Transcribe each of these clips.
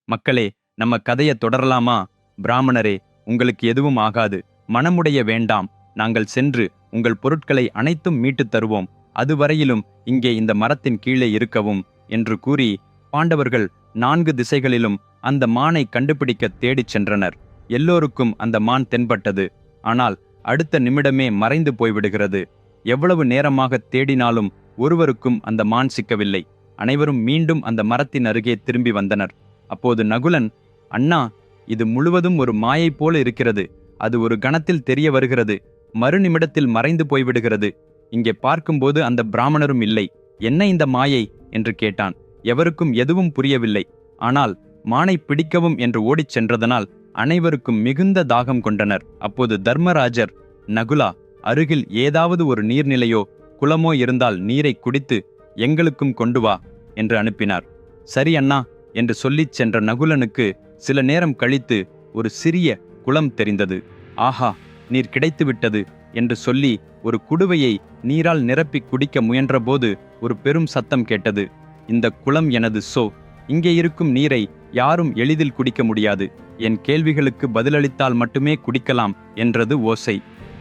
மக்களே, நம்ம கதைய தொடரலாமா? பிராமணரே, உங்களுக்கு எதுவும் ஆகாது. மனமுடைய வேண்டாம். நாங்கள் சென்று உங்கள் பொருட்களை அனைத்தும் மீட்டுத் தருவோம். அதுவரையிலும் இங்கே இந்த மரத்தின் கீழே இருக்கவும் என்று கூறி பாண்டவர்கள் 4 திசைகளிலும் அந்த மானை கண்டுபிடிக்க தேடிச் சென்றனர். எல்லோருக்கும் அந்த மான் தென்பட்டது. ஆனால் அடுத்த நிமிடமே மறைந்து போய்விடுகிறது. எவ்வளவு நேரமாக தேடினாலும் ஒருவருக்கும் அந்த மான் சிக்கவில்லை. அனைவரும் மீண்டும் அந்த மரத்தின் அருகே திரும்பி வந்தனர். அப்போது நகுலன், அண்ணா, இது முழுவதும் ஒரு மாயை போல இருக்கிறது. அது ஒரு கணத்தில் தெரிய வருகிறது, மறுநிமிடத்தில் மறைந்து போய்விடுகிறது. இங்கே பார்க்கும்போது அந்த பிராமணரும் இல்லை. என்ன இந்த மாயை என்று கேட்டான். எவருக்கும் எதுவும் புரியவில்லை. ஆனால் மானை பிடிக்கவும் என்று ஓடிச் சென்றதனால் அனைவருக்கும் மிகுந்த தாகம் கொண்டனர். அப்போது தர்மராஜர், நகுலா, அருகில் ஏதாவது ஒரு நீர்நிலையோ குளமோ இருந்தால் நீரை குடித்து எங்களுக்கும் கொண்டு வா என்று அனுப்பினார். சரி அண்ணா என்று சொல்லிச் சென்ற நகுலனுக்கு சில நேரம் கழித்து ஒரு சிறிய குளம் தெரிந்தது. ஆஹா, நீர் கிடைத்துவிட்டது என்று சொல்லி ஒரு குடுவையை நீரால் நிரப்பி குடிக்க முயன்றபோது ஒரு பெரும் சத்தம் கேட்டது. இந்த குளம் எனது. இங்கே இருக்கும் நீரை யாரும் எளிதில் குடிக்க முடியாது. என் கேள்விகளுக்கு பதிலளித்தால் மட்டுமே குடிக்கலாம் என்றது ஓசை.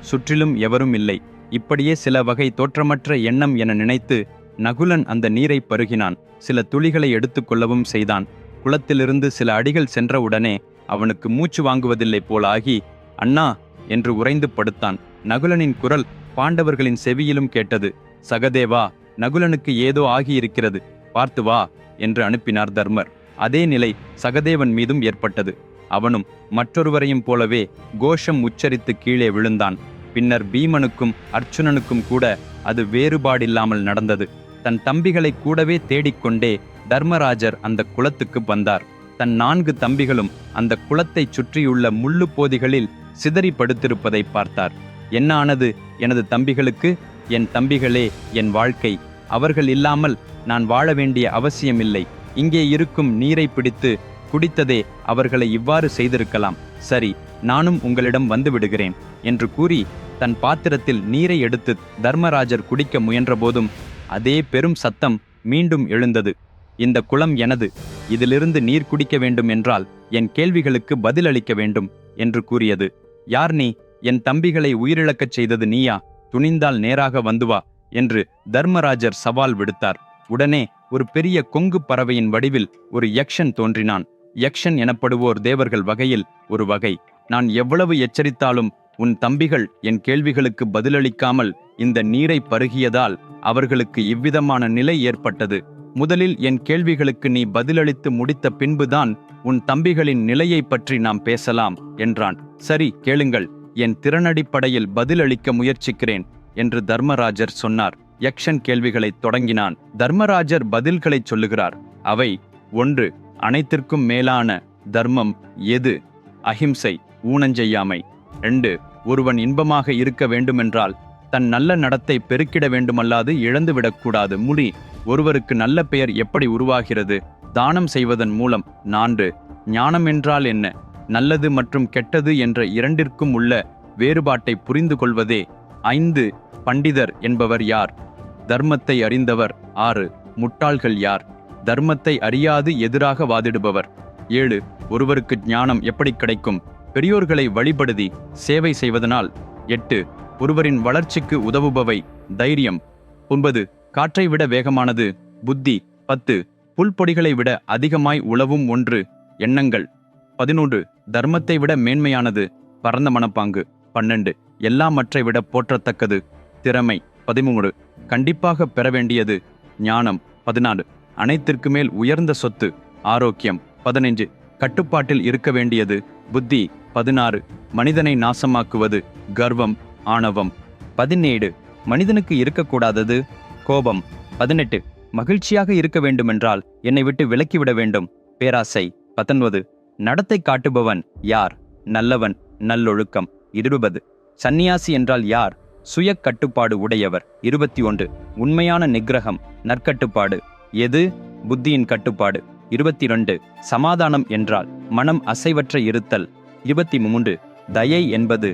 சுற்றிலும் எவரும் இல்லை. இப்படியே சில வகை தோற்றமற்ற எண்ணம் என நினைத்து நகுலன் அந்த நீரை பருகினான். சில துளிகளை எடுத்துக்கொள்ளவும் செய்தான். குளத்திலிருந்து சில அடிகள் சென்றவுடனே அவனுக்கு மூச்சு வாங்குவதில்லை போலாகி அண்ணா என்று உறைந்து படுத்தான். நகுலனின் குரல் பாண்டவர்களின் செவியிலும் கேட்டது. சகதேவா, நகுலனுக்கு ஏதோ ஆகியிருக்கிறது, பார்த்து வா என்று அனுப்பினார் தர்மர். அதே நிலை சகதேவன் மீதும் ஏற்பட்டது. அவனும் மற்றொருவரையும் போலவே கோஷம் உச்சரித்து கீழே விழுந்தான். பின்னர் பீமனுக்கும் அர்ச்சுனனுக்கும் கூட அது வேறுபாடில்லாமல் நடந்தது. தன் தம்பிகளை கூடவே தேடிக்கொண்டே தர்மராஜர் அந்த குளத்துக்கு வந்தார். தன் 4 தம்பிகளும் அந்த குளத்தை சுற்றியுள்ள முள்ளு போதிகளில் சிதறி படுத்திருப்பதை பார்த்தார். என்ன ஆனது எனது தம்பிகளுக்கு? என் தம்பிகளே என் வாழ்க்கை. அவர்கள் இல்லாமல் நான் வாழ வேண்டிய அவசியமில்லை. இங்கே இருக்கும் நீரை பிடித்து குடித்ததே அவர்களை இவ்வாறு செய்திருக்கலாம். சரி, நானும் உங்களிடம் வந்து விடுகிறேன் என்று கூறி தன் பாத்திரத்தில் நீரை எடுத்து தர்மராஜர் குடிக்க முயன்றபோதும் அதே பெரும் சத்தம் மீண்டும் எழுந்தது. இந்த குளம் எனது. இதிலிருந்து நீர் குடிக்க வேண்டும் என்றால் என் கேள்விகளுக்கு பதிலளிக்க வேண்டும் என்று கூறியது. யார் நீ? என் தம்பிகளை உயிரிழக்கச் செய்தது நீயா? துணிந்தால் நேராக வந்து வா என்று தர்மராஜர் சவால் விடுத்தார். உடனே ஒரு பெரிய கொங்கு பறவையின் வடிவில் ஒரு யக்ஷன் தோன்றினான். யக்ஷன் எனப்படுவோர் தேவர்கள் வகையில் ஒரு வகை. நான் எவ்வளவு எச்சரித்தாலும் உன் தம்பிகள் என் கேள்விகளுக்கு பதிலளிக்காமல் இந்த நீரை பருகியதால் அவர்களுக்கு இவ்விதமான நிலை ஏற்பட்டது. முதலில் என் கேள்விகளுக்கு நீ பதிலளித்து முடித்த பின்புதான் உன் தம்பிகளின் நிலையை பற்றி நாம் பேசலாம் என்றான். சரி, கேளுங்கள், என் திறனடிப்படையில் பதிலளிக்க முயற்சிக்கிறேன் என்று தர்மராஜர் சொன்னார். யக்ஷன் கேள்விகளை தொடங்கினான். தர்மராஜர் பதில்களை சொல்லுகிறார். அவை: 1. அனைத்திற்கும் மேலான தர்மம் எது? அஹிம்சை, ஊனஞ்செய்யாமை. 2. ஒருவன் இன்பமாக இருக்க வேண்டுமென்றால் தன் நல்ல நடத்தை பெருக்கிட வேண்டுமல்லாது இழந்துவிடக்கூடாது. முடி. ஒருவருக்கு நல்ல பெயர் எப்படி உருவாகிறது? தானம் செய்வதன் மூலம். 4. ஞானம் என்றால் என்ன? நல்லது மற்றும் கெட்டது என்ற இரண்டிற்கும் உள்ள வேறுபாட்டை புரிந்து கொள்வதே. 5. பண்டிதர் என்பவர் யார்? தர்மத்தை அறிந்தவர். 6. முட்டாள்கள் யார்? தர்மத்தை அறியாது எதிராக வாதிடுபவர். 7. ஒருவருக்கு ஞானம் எப்படி கிடைக்கும்? பெரியோர்களை வழிபடுதி சேவை செய்வதனால். 8. ஒருவரின் வளர்ச்சிக்கு உதவுபவை. தைரியம். 9. காற்றை விட வேகமானது புத்தி. 10. புல்பொடிகளை விட அதிகமாய் உழவும் ஒன்று. எண்ணங்கள். 11. தர்மத்தை விட மேன்மையானது பரந்த மனப்பாங்கு. 12. எல்லாமற்றை விட போற்றத்தக்கது திறமை. 13. கண்டிப்பாக பெற வேண்டியது ஞானம். 14. அனைத்திற்கு மேல் உயர்ந்த சொத்து ஆரோக்கியம். 15. கட்டுப்பாட்டில் இருக்க வேண்டியது புத்தி. 16. மனிதனை நாசமாக்குவது கர்வம், ஆணவம். 17. மனிதனுக்கு இருக்கக்கூடாதது கோபம். 18. மகிழ்ச்சியாக இருக்க வேண்டுமென்றால் என்னை விட்டு விலக்கிவிட வேண்டும், பேராசை. 19. நடத்தை காட்டுபவன் யார்? நல்லவன், நல்லொழுக்கம். 20. சந்நியாசி என்றால் யார்? சுய கட்டுப்பாடு உடையவர். 21. உண்மையான நிக்கிரகம், நற்கட்டுப்பாடு எது? புத்தியின் கட்டுப்பாடு. 22. சமாதானம் என்றால் மனம் அசைவற்ற இருத்தல். 23. தயை என்பது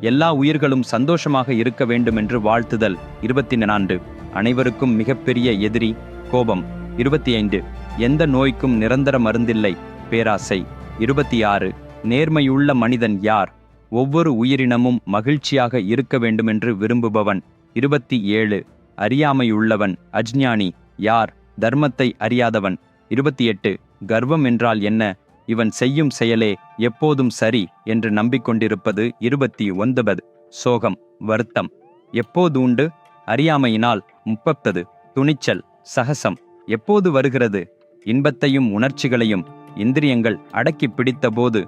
எல்லா உயிர்களும் சந்தோஷமாக இருக்க வேண்டுமென்று வாழ்த்துதல். 24. அனைவருக்கும் மிகப்பெரிய எதிரி கோபம். 25. எந்த நோய்க்கும் நிரந்தர மருந்தில்லை, பேராசை. 26. நேர்மையுள்ள மனிதன் யார்? ஒவ்வொரு உயிரினமும் மகிழ்ச்சியாக இருக்க வேண்டுமென்று விரும்புபவன். 27. அறியாமையுள்ளவன் அஜ்ஞானி யார்? தர்மத்தை அறியாதவன். 28. கர்வம் என்றால் என்ன? இவன் செய்யும் செயலே எப்போதும் சரி என்று நம்பிக்கொண்டிருப்பது. 29. சோகம் வருத்தம் எப்போது உண்டு? அறியாமையினால். 30. துணிச்சல் சகசம் எப்போது வருகிறது? இன்பத்தையும் உணர்ச்சிகளையும் இந்திரியங்கள் அடக்கி பிடித்தபோது.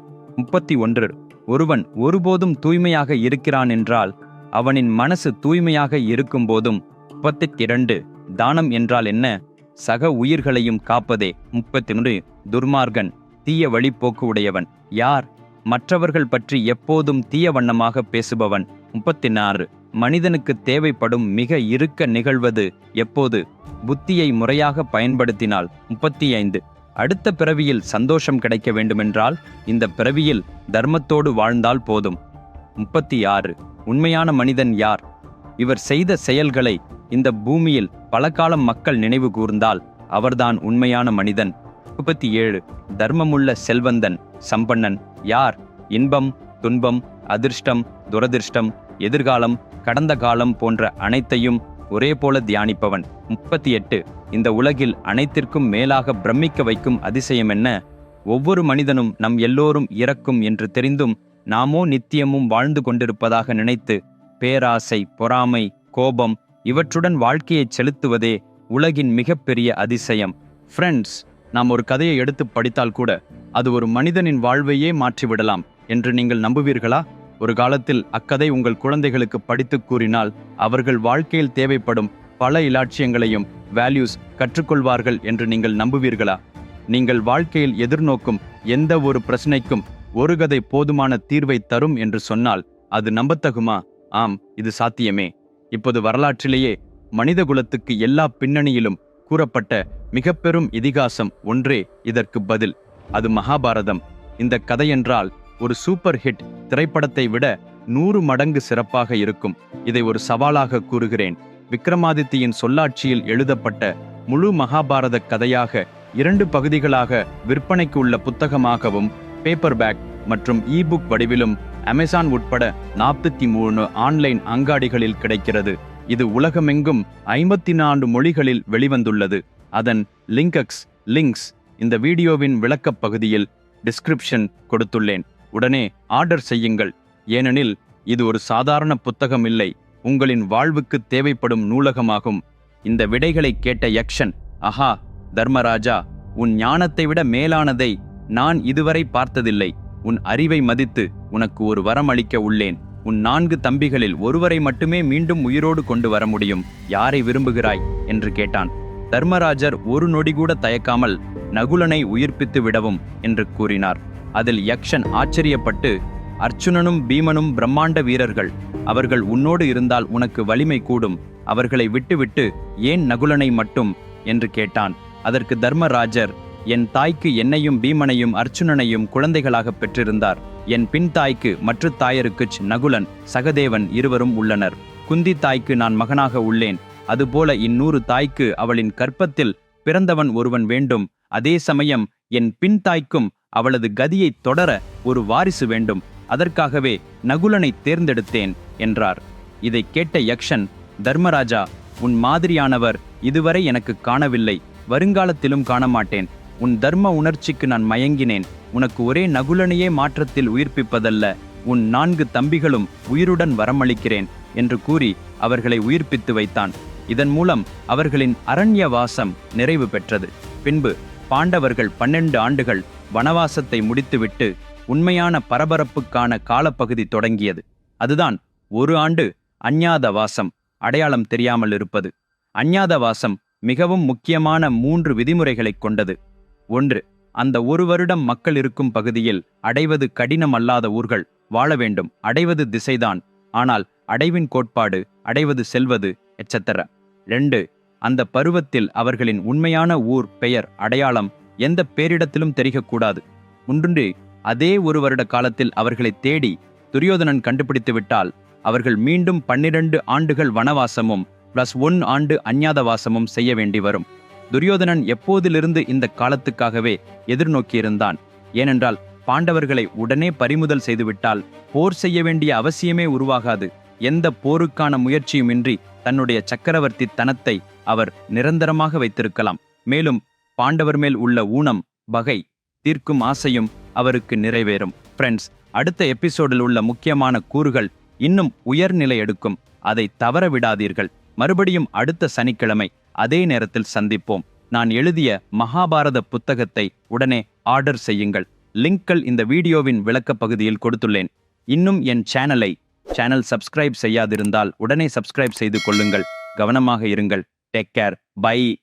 31. ஒருவன் ஒருபோதும் தூய்மையாக இருக்கிறான் என்றால் அவனின் மனசு தூய்மையாக இருக்கும்போதும். 32. தானம் என்றால் என்ன? சக உயிர்களையும் காப்பதே. 33. துர்மார்கன் தீய வழிப்போக்கு உடையவன் யார்? மற்றவர்கள் பற்றி எப்போதும் தீய வண்ணமாக பேசுபவன். 34. மனிதனுக்கு தேவைப்படும் மிக இருக்க நிகழ்வது எப்போது? புத்தியை முறையாக பயன்படுத்தினால். 35. அடுத்த பிறவியில் சந்தோஷம் கிடைக்க வேண்டுமென்றால் இந்த பிறவியில் தர்மத்தோடு வாழ்ந்தால் போதும். 36. உண்மையான மனிதன் யார்? இவர் செய்த செயல்களை இந்த பூமியில் பல காலம் மக்கள் நினைவு கூர்ந்தால் அவர்தான் உண்மையான மனிதன். 37. தர்மமுள்ள செல்வந்தன் சம்பன்னன் யார்? இன்பம் துன்பம் அதிர்ஷ்டம் துரதிர்ஷ்டம் எதிர்காலம் கடந்த காலம் போன்ற அனைத்தையும் ஒரே போல தியானிப்பவன். 38. இந்த உலகில் அனைத்திற்கும் மேலாக பிரமிக்க வைக்கும் அதிசயம் என்ன? ஒவ்வொரு மனிதனும் நம் எல்லோரும் இறக்கும் என்று தெரிந்தும் நாமோ நித்தியமும் வாழ்ந்து கொண்டிருப்பதாக நினைத்து பேராசை பொறாமை கோபம் இவற்றுடன் வாழ்க்கையை செலுத்துவதே உலகின் மிகப்பெரிய அதிசயம். ஃப்ரெண்ட்ஸ், நாம் ஒரு கதையை எடுத்து படித்தால் கூட அது ஒரு மனிதனின் வாழ்வையே மாற்றிவிடலாம் என்று நீங்கள் நம்புவீர்களா? ஒரு காலத்தில் அக்கதை உங்கள் குழந்தைகளுக்கு படித்து கூறினால் அவர்கள் வாழ்க்கையில் தேவைப்படும் பல இலட்சியங்களையும் வேல்யூஸ் கற்றுக்கொள்வார்கள் என்று நீங்கள் நம்புவீர்களா? நீங்கள் வாழ்க்கையில் எதிர்நோக்கும் எந்த ஒரு பிரச்சனைக்கும் ஒரு கதை போதுமான தீர்வை தரும் என்று சொன்னால் அது நம்பத்தகுமா? ஆம், இது சாத்தியமே. இப்போது வரலாற்றிலேயே மனித குலத்துக்கு எல்லா பின்னணியிலும் கூறப்பட்ட மிக பெரும் இதிகாசம் ஒன்றே இதற்கு பதில். அது மகாபாரதம். இந்த கதையென்றால் ஒரு சூப்பர் ஹிட் திரைப்படத்தை விட 100 மடங்கு சிறப்பாக இருக்கும். இதை ஒரு சவாலாக கூறுகிறேன். விக்ரமாதித்தியின் சொல்லாட்சியில் எழுதப்பட்ட முழு மகாபாரத கதையாக 2 பகுதிகளாக விற்பனைக்கு உள்ள புத்தகமாகவும் பேப்பர் பேக் மற்றும் இ-புக் வடிவிலும் அமேசான் உட்பட 43 ஆன்லைன் அங்காடிகளில் கிடைக்கிறது. இது உலகமெங்கும் 54 மொழிகளில் வெளிவந்துள்ளது. அதன் லிங்க்ஸ் இந்த வீடியோவின் விளக்கப் பகுதியில் டிஸ்கிரிப்ஷன் கொடுத்துள்ளேன். உடனே ஆர்டர் செய்யுங்கள். ஏனெனில் இது ஒரு சாதாரண புத்தகம் இல்லை, உங்களின் வாழ்வுக்கு தேவைப்படும் நூலகமாகும். இந்த விடைகளை கேட்ட யக்ஷன், ஆஹா தர்மராஜா, உன் ஞானத்தை விட மேலானதை நான் இதுவரை பார்த்ததில்லை. உன் அறிவை மதித்து உனக்கு ஒரு வரம் அளிக்க உள்ளேன். உன் 4 தம்பிகளில் ஒருவரை மட்டுமே மீண்டும் உயிரோடு கொண்டு வர முடியும். யாரை விரும்புகிறாய் என்று கேட்டான். தர்மராஜர் ஒரு நொடி கூட தயக்காமல் நகுலனை உயிர்ப்பித்து விடவும் என்று கூறினார். அதில் யக்ஷன் ஆச்சரியப்பட்டு, அர்ச்சுனனும் பீமனும் பிரம்மாண்ட வீரர்கள், அவர்கள் உன்னோடு இருந்தால் உனக்கு வலிமை கூடும். அவர்களை விட்டுவிட்டு ஏன் நகுலனை மட்டும் என்று கேட்டான். அதற்கு தர்மராஜர், என் தாய்க்கு என்னையும் பீமனையும் அர்ச்சுனனையும் குழந்தைகளாக பெற்றிருந்தார். என் பின் தாய்க்கு மற்ற தாயருக்கு நகுலன் சகதேவன் இருவரும் உள்ளனர். குந்தி தாய்க்கு நான் மகனாக உள்ளேன். அதுபோல 100 தாய்க்கு அவளின் கற்பத்தில் பிறந்தவன் ஒருவன் வேண்டும். அதே சமயம் என் பின் தாய்க்கும் அவளது கதியை தொடர ஒரு வாரிசு வேண்டும். அதற்காகவே நகுலனை தேர்ந்தெடுத்தேன் என்றார். இதை கேட்ட யக்ஷன், தர்மராஜா, உன் மாதிரியானவர் இதுவரை எனக்கு காணவில்லை, வருங்காலத்திலும் காணமாட்டேன். உன் தர்ம உணர்ச்சிக்கு நான் மயங்கினேன். உனக்கு ஒரே நகுலனையே மாற்றத்தில் உயிர்ப்பிப்பதல்ல, உன் 4 தம்பிகளும் உயிருடன் வரமளிக்கிறேன் என்று கூறி அவர்களை உயிர்ப்பித்து வைத்தான். இதன் மூலம் அவர்களின் அரண்ய வாசம் நிறைவு பெற்றது. பின்பு பாண்டவர்கள் 12 ஆண்டுகள் வனவாசத்தை முடித்துவிட்டு உண்மையான பரபரப்புக்கான காலப்பகுதி தொடங்கியது. அதுதான் 1 ஆண்டு அஞ்ஞாத வாசம், அடையாளம் தெரியாமல் இருப்பது. அஞ்ஞாத வாசம் மிகவும் முக்கியமான 3 விதிமுறைகளைக் கொண்டது. 1. அந்த 1 வருடம் மக்கள் இருக்கும் பகுதியில் அடைவது கடினம் அல்லாத ஊர்கள் வாழ வேண்டும். அடைவது திசைதான், ஆனால் அடைவின் கோட்பாடு, அடைவது செல்வது எச்செத்தர. 2. அந்த பருவத்தில் அவர்களின் உண்மையான ஊர் பெயர் அடையாளம் எந்த பேரிடத்திலும் தெரியக்கூடாது. 3. அதே 1 வருட காலத்தில் அவர்களை தேடி துரியோதனன் கண்டுபிடித்து விட்டால் அவர்கள் மீண்டும் 12 ஆண்டுகள் வனவாசமும் +1 ஆண்டு அஞ்ஞாத வாசமும் செய்ய வேண்டி வரும். துரியோதனன் எப்போதிலிருந்து இந்த காலத்துக்காகவே எதிர்நோக்கியிருந்தான். ஏனென்றால் பாண்டவர்களை உடனே பறிமுதல் செய்துவிட்டால் போர் செய்ய வேண்டிய அவசியமே உருவாகாது. எந்த போருக்கான முயற்சியுமின்றி தன்னுடைய சக்கரவர்த்தி தனத்தை அவர் நிரந்தரமாக வைத்திருக்கலாம். மேலும் பாண்டவர் மேல் உள்ள ஊனம், பகை தீர்க்கும் ஆசையும் அவருக்கு நிறைவேறும். ஃப்ரெண்ட்ஸ், அடுத்த எபிசோடில் உள்ள முக்கியமான கூறுகள் இன்னும் உயர்நிலை எடுக்கும். அதை தவற விடாதீர்கள். மறுபடியும் அடுத்த சனிக்கிழமை அதே நேரத்தில் சந்திப்போம். நான் எழுதிய மகாபாரத புத்தகத்தை உடனே ஆர்டர் செய்யுங்கள். லிங்க்கள் இந்த வீடியோவின் விளக்க பகுதியில் கொடுத்துள்ளேன். இன்னும் என் சேனல் சப்ஸ்கிரைப் செய்யாதிருந்தால் உடனே சப்ஸ்கிரைப் செய்து கொள்ளுங்கள். கவனமாக இருங்கள். Take care. பை.